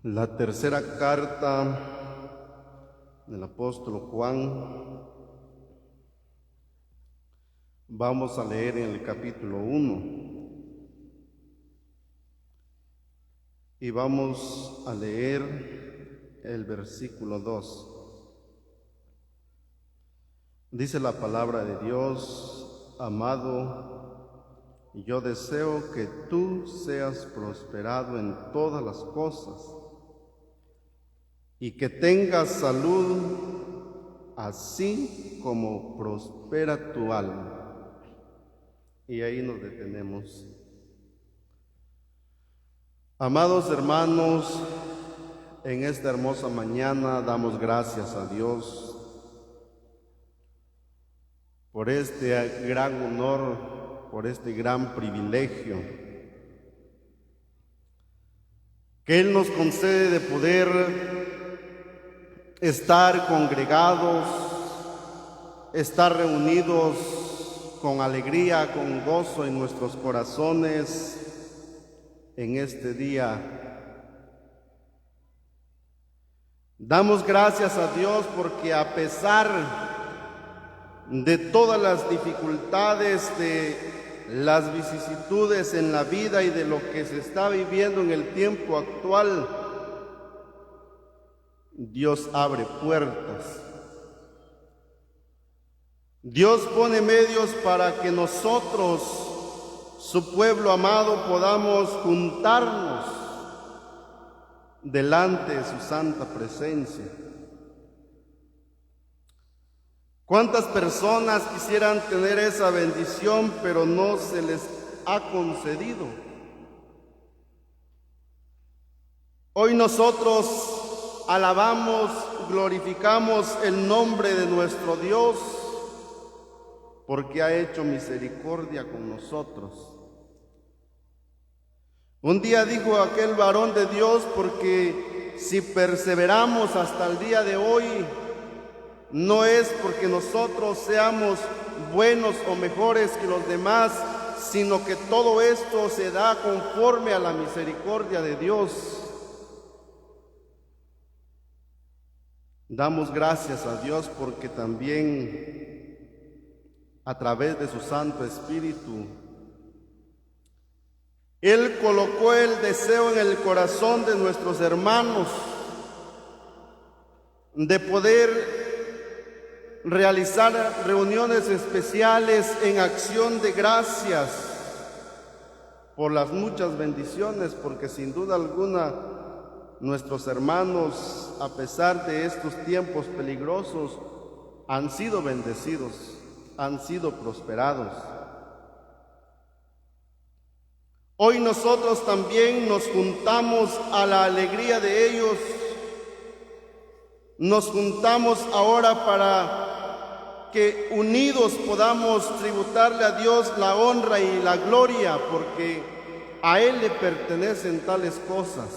La tercera carta del apóstol Juan. Vamos a leer en el capítulo 1 y vamos a leer el versículo 2. Dice la palabra de Dios: amado, yo deseo que tú seas prosperado en todas las cosas y que tengas salud, así como prospera tu alma. Y ahí nos detenemos. Amados hermanos, en esta hermosa mañana damos gracias a Dios por este gran honor, por este gran privilegio que Él nos concede de poder estar congregados, estar reunidos con alegría, con gozo en nuestros corazones en este día. Damos gracias a Dios porque a pesar de todas las dificultades, de las vicisitudes en la vida y de lo que se está viviendo en el tiempo actual, Dios abre puertas. Dios pone medios para que nosotros, su pueblo amado, podamos juntarnos delante de su santa presencia. ¿Cuántas personas quisieran tener esa bendición, pero no se les ha concedido? Hoy nosotros alabamos, glorificamos el nombre de nuestro Dios, porque ha hecho misericordia con nosotros. Un día dijo aquel varón de Dios: porque si perseveramos hasta el día de hoy, no es porque nosotros seamos buenos o mejores que los demás, sino que todo esto se da conforme a la misericordia de Dios. Damos gracias a Dios porque también a través de su Santo Espíritu, Él colocó el deseo en el corazón de nuestros hermanos de poder realizar reuniones especiales en acción de gracias por las muchas bendiciones, porque sin duda alguna nuestros hermanos, a pesar de estos tiempos peligrosos, han sido bendecidos, han sido prosperados. Hoy nosotros también nos juntamos a la alegría de ellos. Nos juntamos ahora para que unidos podamos tributarle a Dios la honra y la gloria, porque a Él le pertenecen tales cosas.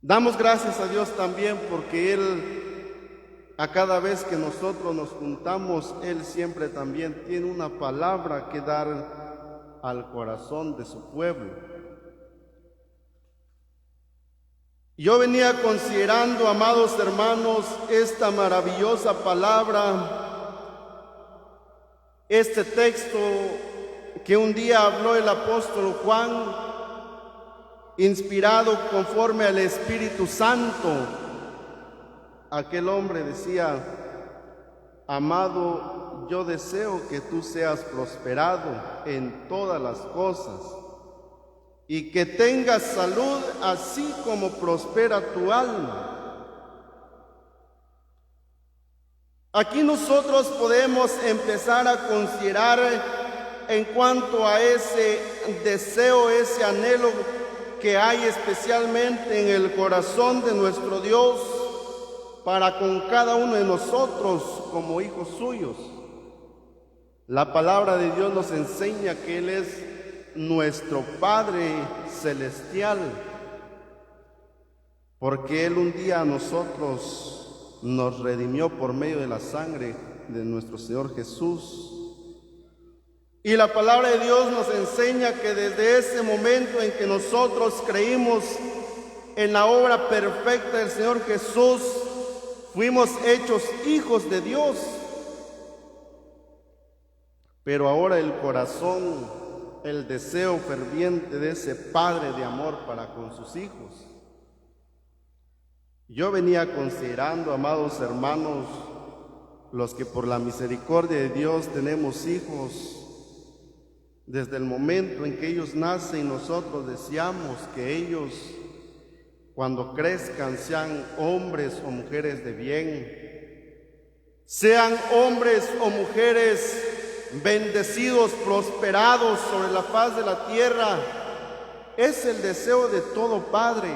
Damos gracias a Dios también porque Él, a cada vez que nosotros nos juntamos, Él siempre también tiene una palabra que dar al corazón de su pueblo. Yo venía considerando, amados hermanos, esta maravillosa palabra, este texto que un día habló el apóstol Juan, inspirado conforme al Espíritu Santo. Aquel hombre decía: amado, yo deseo que tú seas prosperado en todas las cosas y que tengas salud, así como prospera tu alma. Aquí nosotros podemos empezar a considerar en cuanto a ese deseo, ese anhelo que hay especialmente en el corazón de nuestro Dios para con cada uno de nosotros como hijos suyos. La palabra de Dios nos enseña que Él es nuestro Padre celestial, porque Él un día a nosotros nos redimió por medio de la sangre de nuestro Señor Jesús. Y la palabra de Dios nos enseña que desde ese momento en que nosotros creímos en la obra perfecta del Señor Jesús, fuimos hechos hijos de Dios. Pero ahora el corazón, el deseo ferviente de ese Padre de amor para con sus hijos. Yo venía considerando, amados hermanos, los que por la misericordia de Dios tenemos hijos, desde el momento en que ellos nacen, nosotros deseamos que ellos, cuando crezcan, sean hombres o mujeres de bien, sean hombres o mujeres bendecidos, prosperados sobre la faz de la tierra. Es el deseo de todo padre.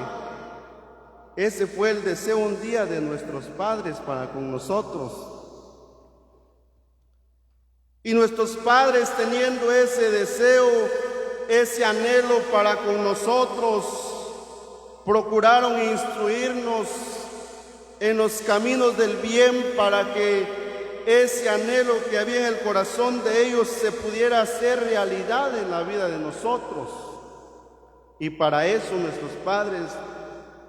Ese fue el deseo un día de nuestros padres para con nosotros. Y nuestros padres, teniendo ese deseo, ese anhelo para con nosotros, procuraron instruirnos en los caminos del bien para que ese anhelo que había en el corazón de ellos se pudiera hacer realidad en la vida de nosotros. Y para eso nuestros padres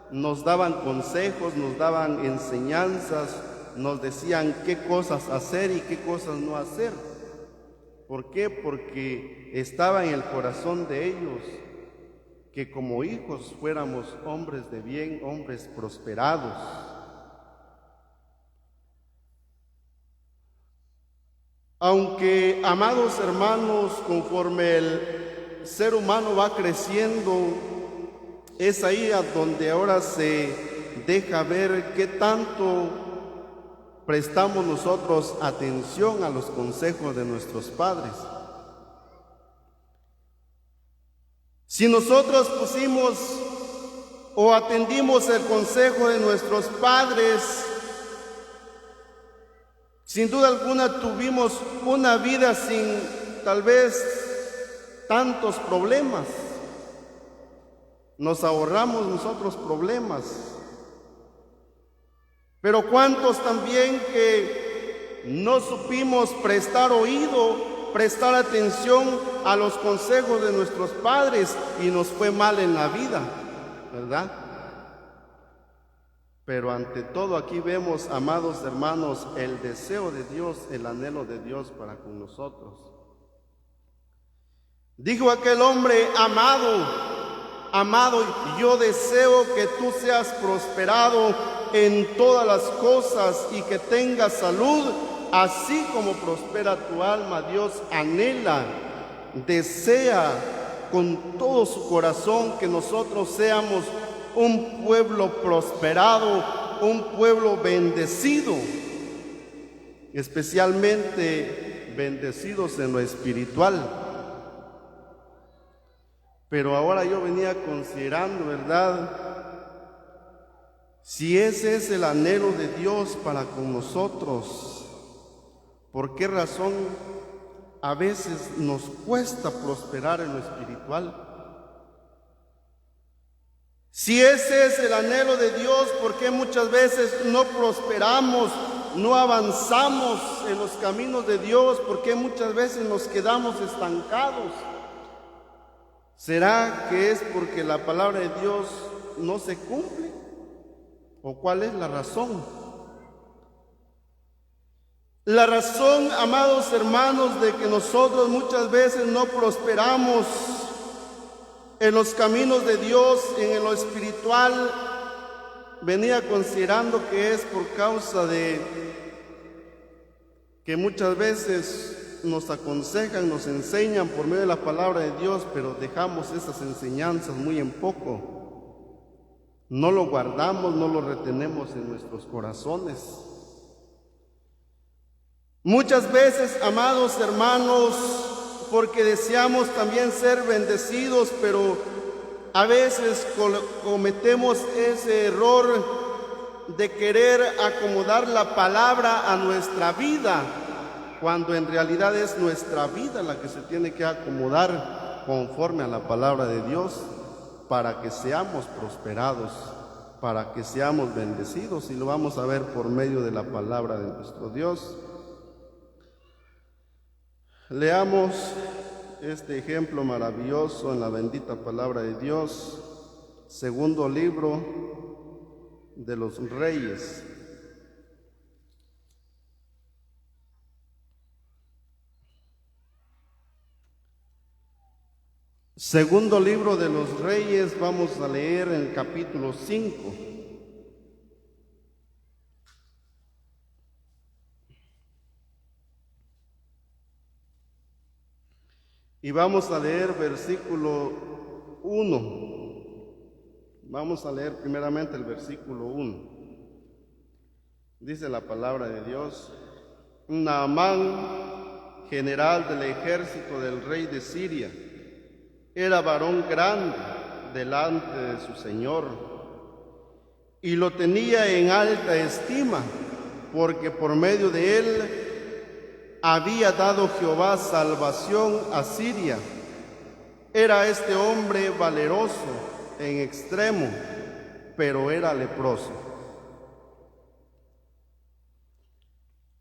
nos daban consejos, nos daban enseñanzas, nos decían qué cosas hacer y qué cosas no hacer. ¿Por qué? Porque estaba en el corazón de ellos que como hijos fuéramos hombres de bien, hombres prosperados. Aunque, amados hermanos, conforme el ser humano va creciendo, es ahí a donde ahora se deja ver qué tanto prestamos nosotros atención a los consejos de nuestros padres. Si nosotros pusimos o atendimos el consejo de nuestros padres, sin duda alguna tuvimos una vida sin tal vez tantos problemas. Nos ahorramos nosotros problemas. Pero cuántos también que no supimos prestar oído, prestar atención a los consejos de nuestros padres y nos fue mal en la vida, ¿verdad? Pero ante todo aquí vemos, amados hermanos, el deseo de Dios, el anhelo de Dios para con nosotros. Dijo aquel hombre: amado, yo deseo que tú seas prosperado en todas las cosas y que tengas salud, así como prospera tu alma. Dios anhela, desea con todo su corazón que nosotros seamos un pueblo prosperado, un pueblo bendecido, especialmente bendecidos en lo espiritual. Pero ahora yo venía considerando, ¿verdad? Si ese es el anhelo de Dios para con nosotros, ¿por qué razón a veces nos cuesta prosperar en lo espiritual? Si ese es el anhelo de Dios, ¿por qué muchas veces no prosperamos, no avanzamos en los caminos de Dios? ¿Por qué muchas veces nos quedamos estancados? ¿Será que es porque la palabra de Dios no se cumple? ¿O cuál es la razón? La razón, amados hermanos, de que nosotros muchas veces no prosperamos en los caminos de Dios, en lo espiritual, venía considerando que es por causa de que muchas veces nos aconsejan, nos enseñan por medio de la palabra de Dios, pero dejamos esas enseñanzas muy en poco. No lo guardamos, no lo retenemos en nuestros corazones. Muchas veces, amados hermanos, porque deseamos también ser bendecidos, pero a veces cometemos ese error de querer acomodar la palabra a nuestra vida, cuando en realidad es nuestra vida la que se tiene que acomodar conforme a la palabra de Dios para que seamos prosperados, para que seamos bendecidos, y lo vamos a ver por medio de la palabra de nuestro Dios. Leamos este ejemplo maravilloso en la bendita palabra de Dios, segundo libro de los Reyes. Segundo libro de los Reyes, vamos a leer en el capítulo 5. Y vamos a leer versículo 1. Vamos a leer primeramente el versículo 1. Dice la palabra de Dios: Naamán, general del ejército del rey de Siria, era varón grande delante de su señor, y lo tenía en alta estima, porque por medio de él había dado Jehová salvación a Siria. Era este hombre valeroso en extremo, pero era leproso.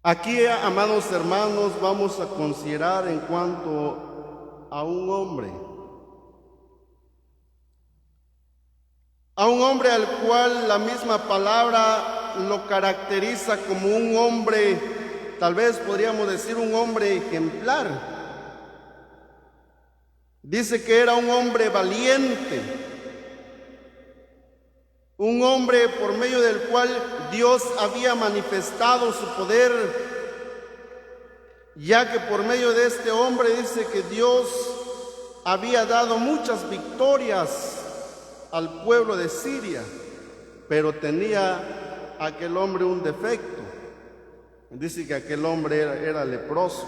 Aquí, amados hermanos, vamos a considerar en cuanto a un hombre al cual la misma palabra lo caracteriza como un hombre, tal vez podríamos decir un hombre ejemplar. Dice que era un hombre valiente, un hombre por medio del cual Dios había manifestado su poder, ya que por medio de este hombre dice que Dios había dado muchas victorias al pueblo de Siria, pero tenía aquel hombre un defecto. Dice que aquel hombre era leproso.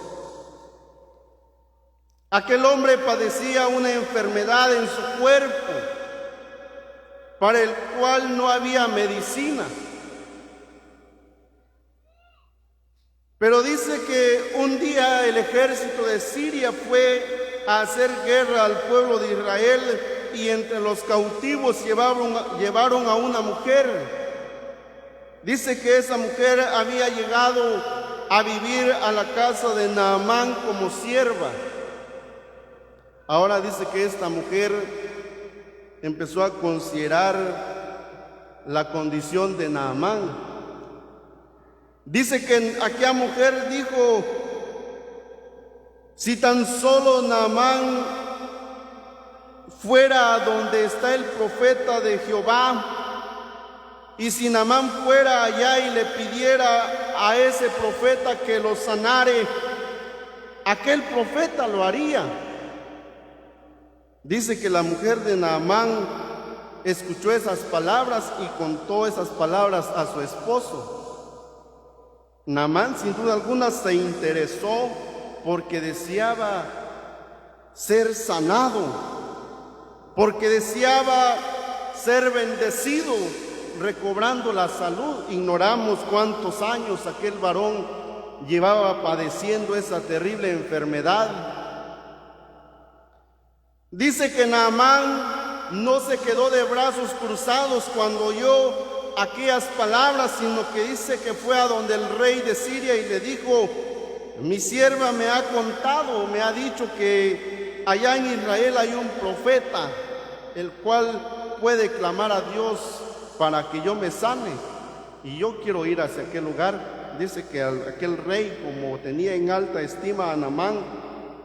Aquel hombre padecía una enfermedad en su cuerpo para el cual no había medicina. Pero dice que un día el ejército de Siria fue a hacer guerra al pueblo de Israel, y entre los cautivos llevaron a una mujer. Dice que esa mujer había llegado a vivir a la casa de Naamán como sierva. Ahora dice que esta mujer empezó a considerar la condición de Naamán. Dice que aquella mujer dijo: si tan solo Naamán fuera donde está el profeta de Jehová, y si Naamán fuera allá y le pidiera a ese profeta que lo sanare, aquel profeta lo haría. Dice que la mujer de Naamán escuchó esas palabras y contó esas palabras a su esposo. Naamán sin duda alguna se interesó porque deseaba ser sanado, porque deseaba ser bendecido, recobrando la salud. Ignoramos cuántos años aquel varón llevaba padeciendo esa terrible enfermedad. Dice que Naamán no se quedó de brazos cruzados cuando oyó aquellas palabras, sino que dice que fue a donde el rey de Siria y le dijo: mi sierva me ha contado, me ha dicho que allá en Israel hay un profeta, el cual puede clamar a Dios para que yo me sane, y yo quiero ir hacia aquel lugar. Dice que aquel rey, como tenía en alta estima a Naamán,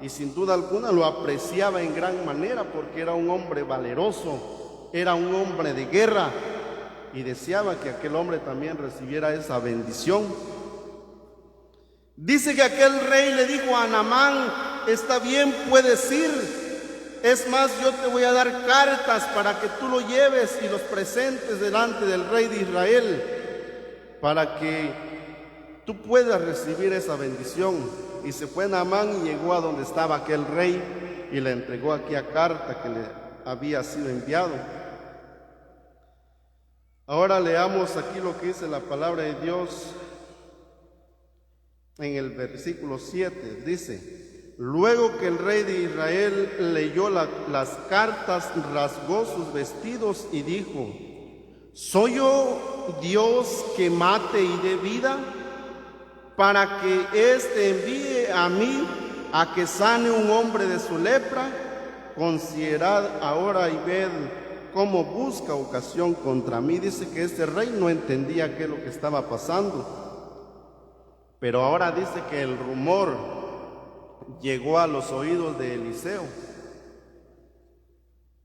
y sin duda alguna lo apreciaba en gran manera, porque era un hombre valeroso, era un hombre de guerra, y deseaba que aquel hombre también recibiera esa bendición. Dice que aquel rey le dijo a Naamán: está bien, puedes ir. Es más, yo te voy a dar cartas para que tú lo lleves y los presentes delante del rey de Israel, para que tú puedas recibir esa bendición. Y se fue Naamán y llegó a donde estaba aquel rey y le entregó aquella carta que le había sido enviado. Ahora leamos aquí lo que dice la palabra de Dios en el versículo 7. Dice: luego que el rey de Israel leyó las cartas, rasgó sus vestidos y dijo: ¿soy yo Dios que mate y dé vida, para que éste envíe a mí a que sane un hombre de su lepra, considerad ahora y ved cómo busca ocasión contra mí. Dice que este rey no entendía qué es lo que estaba pasando, pero ahora dice que el rumor llegó a los oídos de Eliseo.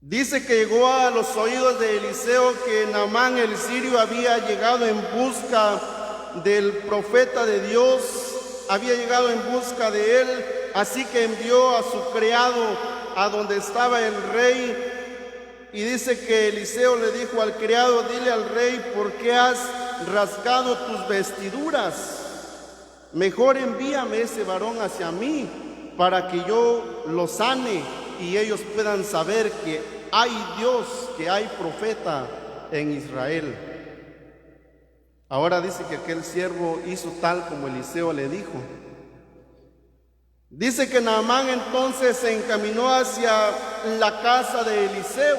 Dice que llegó a los oídos de Eliseo que Naamán el sirio había llegado en busca del profeta de Dios, había llegado en busca de él, así que envió a su criado a donde estaba el rey. Y dice que Eliseo le dijo al criado: dile al rey, ¿por qué has rasgado tus vestiduras? Mejor envíame ese varón hacia mí para que yo lo sane y ellos puedan saber que hay Dios, que hay profeta en Israel. Ahora dice que aquel siervo hizo tal como Eliseo le dijo. Dice que Naamán entonces se encaminó hacia la casa de Eliseo.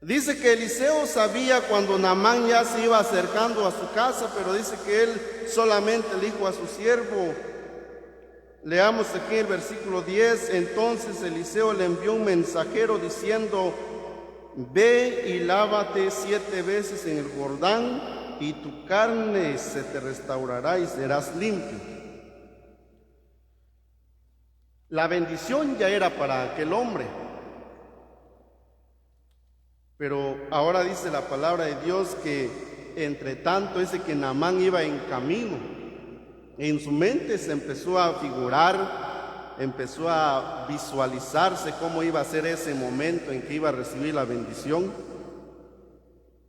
Dice que Eliseo sabía cuando Naamán ya se iba acercando a su casa, pero dice que él solamente le dijo a su siervo. Leamos aquí el versículo 10. Entonces Eliseo le envió un mensajero diciendo: ve y lávate 7 veces en el Jordán, y tu carne se te restaurará y serás limpio. La bendición ya era para aquel hombre, pero ahora dice la palabra de Dios que entre tanto dice que Naamán iba en camino. En su mente se empezó a figurar, empezó a visualizarse cómo iba a ser ese momento en que iba a recibir la bendición.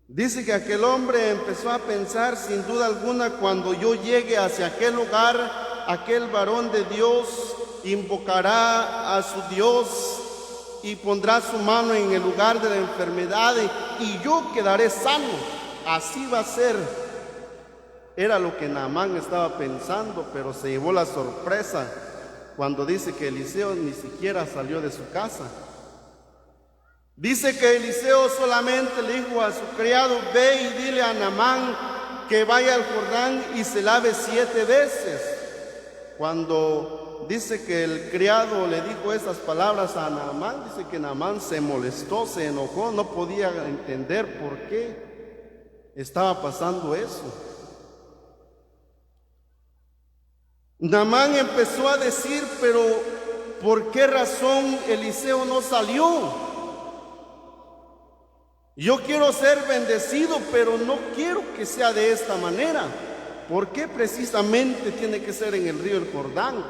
Dice que aquel hombre empezó a pensar: sin duda alguna, cuando yo llegue hacia aquel lugar, aquel varón de Dios invocará a su Dios y pondrá su mano en el lugar de la enfermedad y yo quedaré sano. Así va a ser. Era lo que Naamán estaba pensando, pero se llevó la sorpresa cuando dice que Eliseo ni siquiera salió de su casa. Dice que Eliseo solamente le dijo a su criado: ve y dile a Naamán que vaya al Jordán y se lave 7 veces. Cuando dice que el criado le dijo esas palabras a Naamán, dice que Naamán se molestó, se enojó, no podía entender por qué estaba pasando eso. Naamán empezó a decir: pero ¿por qué razón Eliseo no salió? Yo quiero ser bendecido, pero no quiero que sea de esta manera. ¿Por qué precisamente tiene que ser en el río del Jordán?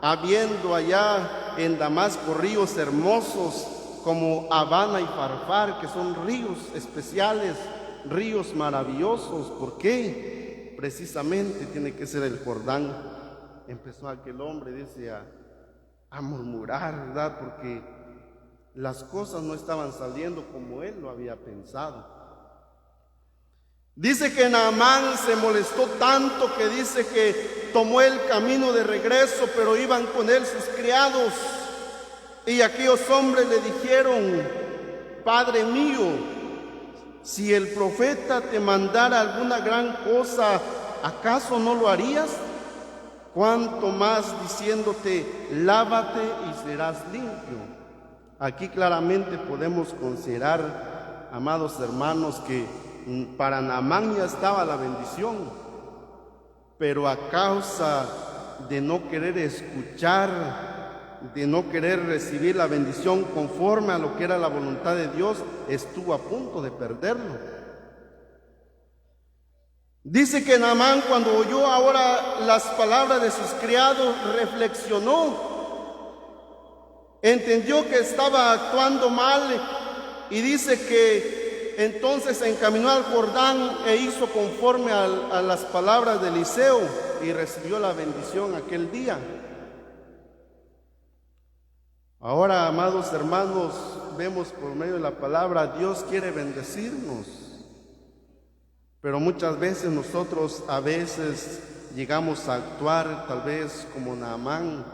Habiendo allá en Damasco ríos hermosos como Abana y Farfar, que son ríos especiales, ríos maravillosos. ¿Por qué precisamente tiene que ser el Jordán? Empezó aquel hombre, dice, a murmurar, ¿verdad? Porque las cosas no estaban saliendo como él lo había pensado. Dice que Naamán se molestó tanto que dice que tomó el camino de regreso, pero iban con él sus criados. Y aquellos hombres le dijeron: Padre mío, si el profeta te mandara alguna gran cosa, ¿acaso no lo harías? Cuanto más diciéndote: lávate y serás limpio. Aquí claramente podemos considerar, amados hermanos, que para Naamán ya estaba la bendición, pero a causa de no querer escuchar, de no querer recibir la bendición conforme a lo que era la voluntad de Dios, estuvo a punto de perderlo. Dice que Naamán, cuando oyó ahora las palabras de sus criados, reflexionó, entendió que estaba actuando mal y dice que entonces se encaminó al Jordán e hizo conforme a las palabras de Eliseo y recibió la bendición aquel día. Ahora, amados hermanos, vemos por medio de la palabra, Dios quiere bendecirnos. Pero muchas veces nosotros a veces llegamos a actuar tal vez como Naamán.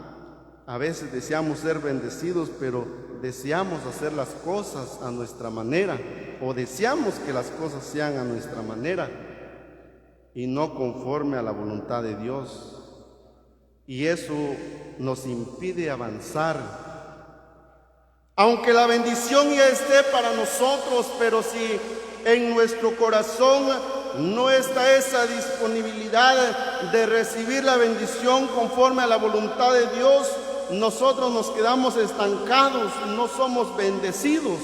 A veces deseamos ser bendecidos, pero deseamos hacer las cosas a nuestra manera, o deseamos que las cosas sean a nuestra manera y no conforme a la voluntad de Dios. y eso nos impide avanzar. Aunque la bendición ya esté para nosotros, pero si en nuestro corazón no está esa disponibilidad de recibir la bendición conforme a la voluntad de Dios, nosotros nos quedamos estancados, no somos bendecidos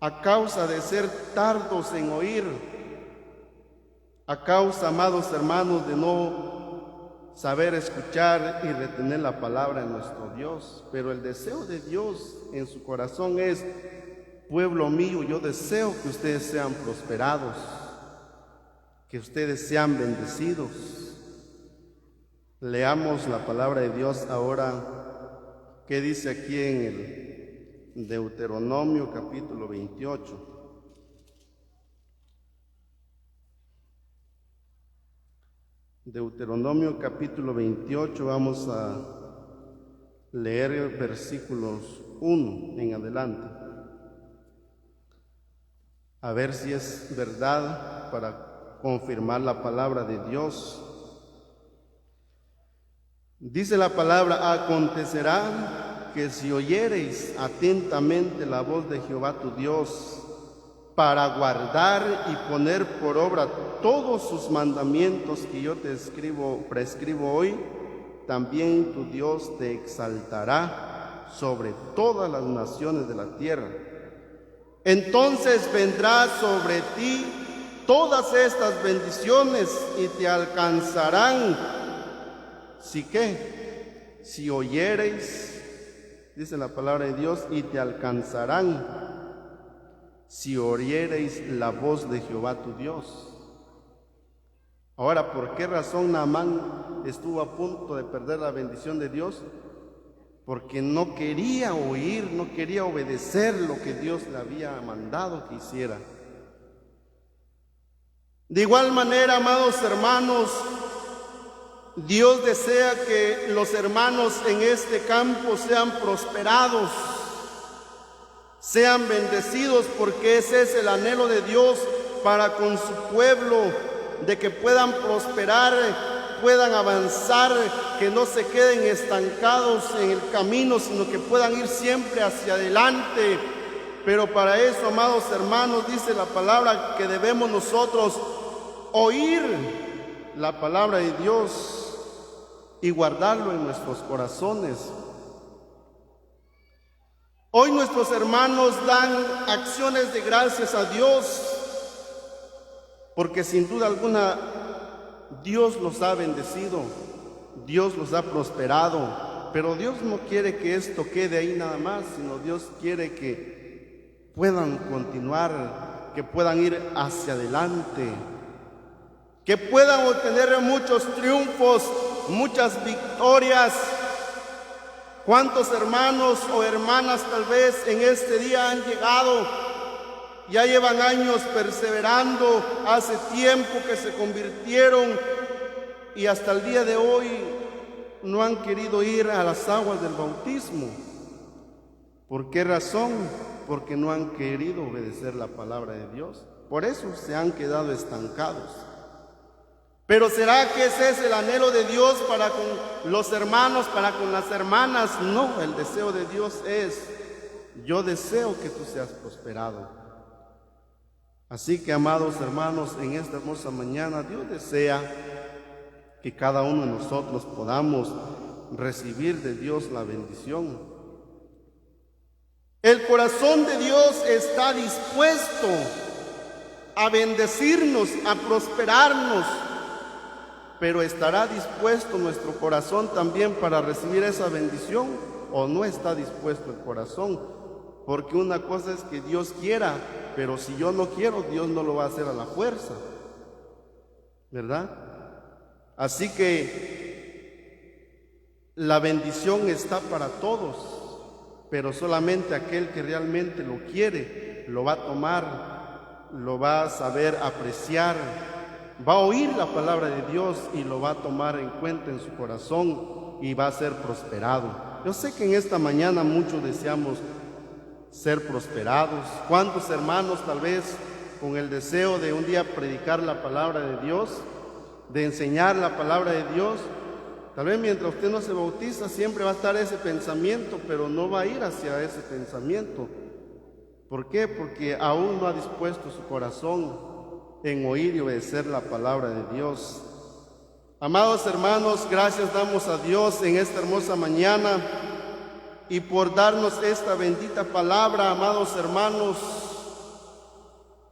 a causa de ser tardos en oír, a causa, amados hermanos, de no saber escuchar y retener la palabra de nuestro Dios. Pero el deseo de Dios en su corazón es: pueblo mío, yo deseo que ustedes sean prosperados, que ustedes sean bendecidos. Leamos la palabra de Dios ahora, que dice aquí en el Deuteronomio capítulo 28. Deuteronomio capítulo 28, vamos a leer versículos 1 en adelante, a ver si es verdad para confirmar la palabra de Dios. Dice la palabra: acontecerá que si oyereis atentamente la voz de Jehová tu Dios, para guardar y poner por obra todos sus mandamientos que yo te prescribo hoy, también tu Dios te exaltará sobre todas las naciones de la tierra. Entonces vendrá sobre ti todas estas bendiciones y te alcanzarán. ¿Si qué? Si oyereis, dice la palabra de Dios, y te alcanzarán si oyereis la voz de Jehová tu Dios. Ahora, ¿por qué razón Naamán estuvo a punto de perder la bendición de Dios? Porque no quería oír, no quería obedecer lo que Dios le había mandado que hiciera. De igual manera, amados hermanos, Dios desea que los hermanos en este campo sean prosperados, sean bendecidos, porque ese es el anhelo de Dios para con su pueblo, de que puedan prosperar, puedan avanzar, que no se queden estancados en el camino, sino que puedan ir siempre hacia adelante. Pero para eso, amados hermanos, dice la palabra que debemos nosotros oír la palabra de Dios y guardarlo en nuestros corazones. Hoy nuestros hermanos dan acciones de gracias a Dios, porque sin duda alguna Dios los ha bendecido, Dios los ha prosperado, pero Dios no quiere que esto quede ahí nada más, sino Dios quiere que puedan continuar, que puedan ir hacia adelante, que puedan obtener muchos triunfos, muchas victorias. ¿Cuántos hermanos o hermanas tal vez en este día han llegado, ya llevan años perseverando, hace tiempo que se convirtieron y hasta el día de hoy no han querido ir a las aguas del bautismo? ¿Por qué razón? Porque no han querido obedecer la palabra de Dios. Por eso se han quedado estancados. Pero ¿será que ese es el anhelo de Dios para con los hermanos, para con las hermanas? No, el deseo de Dios es: yo deseo que tú seas prosperado. Así que, amados hermanos, en esta hermosa mañana Dios desea que cada uno de nosotros podamos recibir de Dios la bendición. El corazón de Dios está dispuesto a bendecirnos, a prosperarnos, pero ¿estará dispuesto nuestro corazón también para recibir esa bendición? ¿O no está dispuesto el corazón? Porque una cosa es que Dios quiera, pero si yo no quiero, Dios no lo va a hacer a la fuerza, ¿verdad? Así que la bendición está para todos, pero solamente aquel que realmente lo quiere, lo va a tomar, lo va a saber apreciar, va a oír la palabra de Dios y lo va a tomar en cuenta en su corazón y va a ser prosperado. Yo sé que en esta mañana muchos deseamos ser prosperados. ¿Cuántos hermanos tal vez con el deseo de un día predicar la palabra de Dios, de enseñar la palabra de Dios, Tal vez mientras usted no se bautiza siempre va a estar ese pensamiento, pero no va a ir hacia ese pensamiento. ¿Por qué? Porque aún no ha dispuesto su corazón en oír y obedecer la palabra de Dios. Amados hermanos, gracias damos a Dios en esta hermosa mañana y por darnos esta bendita palabra, amados hermanos.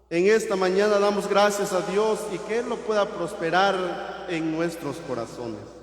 En esta mañana damos gracias a Dios y que Él lo pueda prosperar en nuestros corazones.